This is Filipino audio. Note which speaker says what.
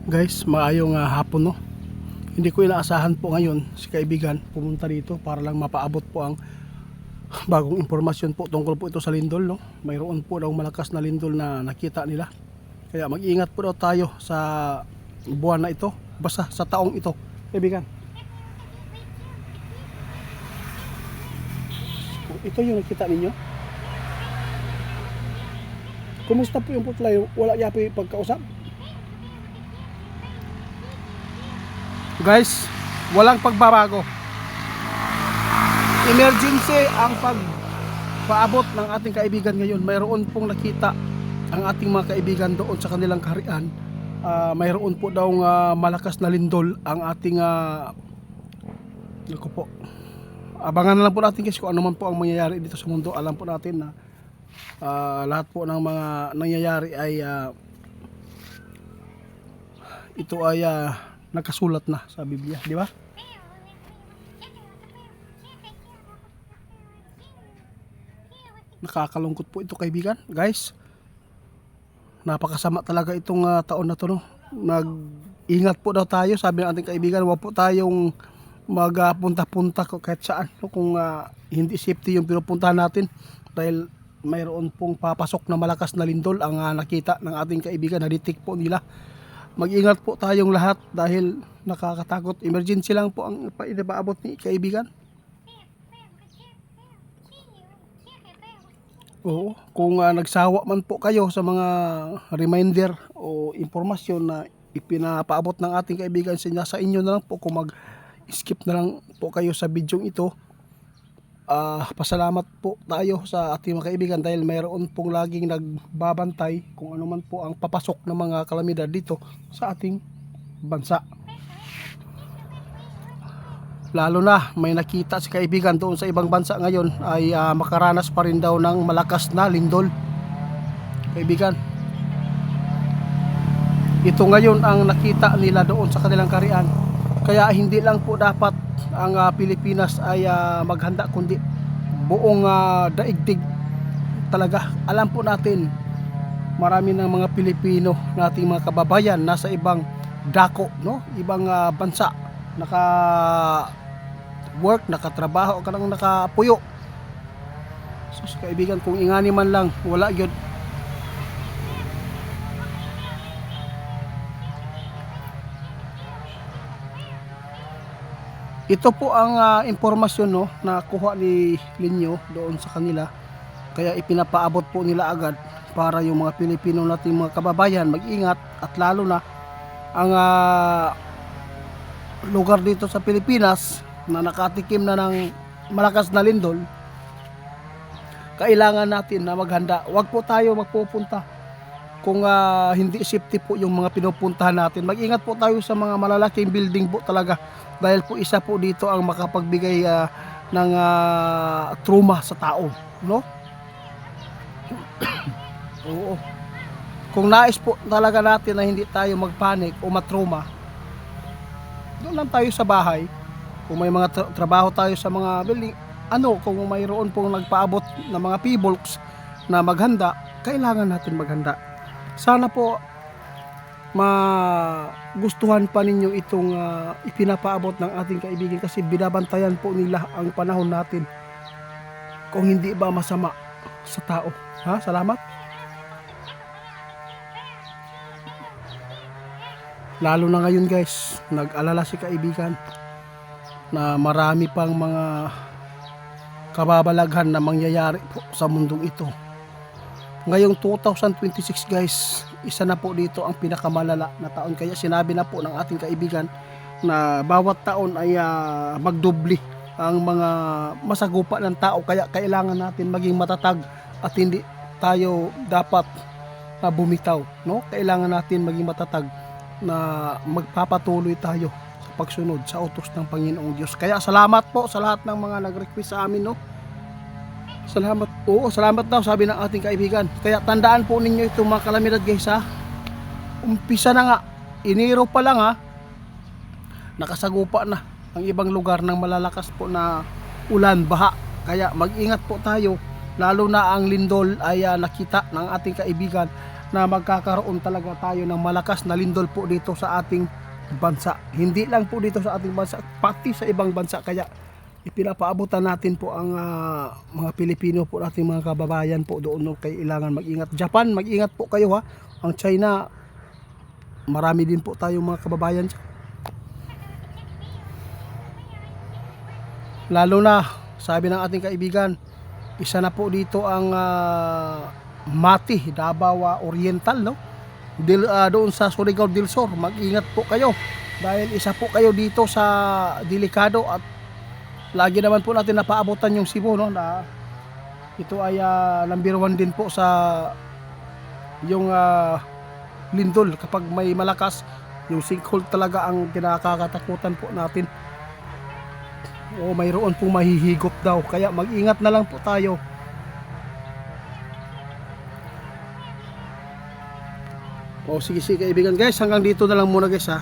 Speaker 1: Guys, maayong hapon no. Hindi ko inaasahan po ngayon si kaibigan pumunta dito para lang mapaabot po ang bagong impormasyon po tungkol po ito sa lindol no. Mayroon po daw malakas na lindol na nakita nila. Kaya mag-ingat po daw tayo sa buwan na ito, basta sa taong ito, kaibigan. Ito yung nakita ninyo. Kumusta po yung putla? Wala niya po yung pagkausap? Guys, walang pagbabago. Emergency ang pagpaabot ng ating kaibigan ngayon. Mayroon pong nakita ang ating mga kaibigan doon sa kanilang kaharian. Mayroon po daw malakas na lindol ang ating po. Abangan na lang po natin guys kung ano man po ang mangyayari dito sa mundo. Alam po natin na lahat po ng mga nangyayari ay ito ay nakasulat na sa Biblia, di ba? Nakakalungkot po ito kaibigan, guys. Napakasama talaga itong taon na to no. Mag-ingat po daw tayo, sabi ng ating kaibigan, huwag po tayong magpunta-punta kahit saan no, kung hindi safety yung pinupuntahan natin dahil mayroon pong papasok na malakas na lindol ang nakita ng ating kaibigan, na-detect po nila. Mag-ingat po tayong lahat dahil nakakatakot. Emergency lang po ang inaabot ni kaibigan. Oo, kung nagsawa man po kayo sa mga reminder o impormasyon na ipinapaabot ng ating kaibigan sa inyo na lang po, kung mag-skip na lang po kayo sa bidyong ito. Pasalamat po tayo sa ating mga kaibigan dahil mayroon pong laging nagbabantay kung ano man po ang papasok ng mga kalamidad dito sa ating bansa. Lalo na may nakita si kaibigan doon sa ibang bansa ngayon ay makaranas pa rin daw ng malakas na lindol. Kaibigan, ito ngayon ang nakita nila doon sa kanilang kaharian. Kaya hindi lang po dapat ang Pilipinas ay maghanda, kundi buong daigdig talaga. Alam po natin marami ng mga Pilipino nating mga kababayan nasa ibang dako no, ibang bansa, naka work, nakatrabaho, kanang nakapuyo. So kaibigan, kung ingani man lang wala gyud. Ito po ang impormasyon no, na kuha ni Linyo doon sa kanila. Kaya ipinapaabot po nila agad para yung mga Pilipino nating mga kababayan mag-ingat, at lalo na ang lugar dito sa Pilipinas na nakatikim na ng malakas na lindol. Kailangan natin na maghanda. Huwag po tayo magpupunta kung hindi safety po yung mga pinupuntahan natin. Mag-ingat po tayo sa mga malalaking building po talaga, dahil po isa po dito ang makapagbigay ng trauma sa tao no. Oo. Kung nais po talaga natin na hindi tayo magpanik o matrauma, doon lang tayo sa bahay. Kung may mga trabaho tayo sa mga building, kung mayroon pong nagpaabot na mga P-bulks na maghanda, kailangan natin maghanda. Sana po magustuhan pa ninyo itong ipinapaabot ng ating kaibigan, kasi binabantayan po nila ang panahon natin. Kung hindi ba masama sa tao. Salamat. Lalo na ngayon guys, nag-alala si kaibigan na marami pang mga kababalaghan na mangyayari po sa mundong ito. Ngayong 2026 guys, isa na po dito ang pinakamalala na taon. Kaya sinabi na po ng ating kaibigan na bawat taon ay magdubli ang mga masagupa ng tao. Kaya kailangan natin maging matatag at hindi tayo dapat bumitaw no? Kailangan natin maging matatag na magpapatuloy tayo sa pagsunod sa utos ng Panginoong Diyos. Kaya salamat po sa lahat ng mga nag-request sa amin no. Salamat. Oo, salamat daw sabi ng ating kaibigan. Kaya tandaan po ninyo itong mga kalamidad guys Umpisa na nga, Enero pa lang nakasagupa na ang ibang lugar ng malalakas po na ulan, baha. Kaya mag-ingat po tayo, lalo na ang lindol ay nakita ng ating kaibigan na magkakaroon talaga tayo ng malakas na lindol po dito sa ating bansa. Hindi lang po dito sa ating bansa, pati sa ibang bansa. Kaya ipinapaabutan natin po ang mga Pilipino po, ating mga kababayan po doon, no, kailangan mag-ingat. Japan, mag-ingat po kayo ha. Ang China, marami din po tayong mga kababayan dyan. Lalo na, sabi ng ating kaibigan, isa na po dito ang Mati, Davao Oriental, no? Doon sa Surigao del Sur, mag-ingat po kayo dahil isa po kayo dito sa delikado. At lagi naman po natin napaabutan yung Cebu, no, na ito ay number 1 din po sa yung lindol. Kapag may malakas, yung sinkhole talaga ang kinakatakutan po natin. O mayroon pong mahihigop daw, kaya mag-ingat na lang po tayo. O sige kaibigan guys, hanggang dito na lang muna guys ha.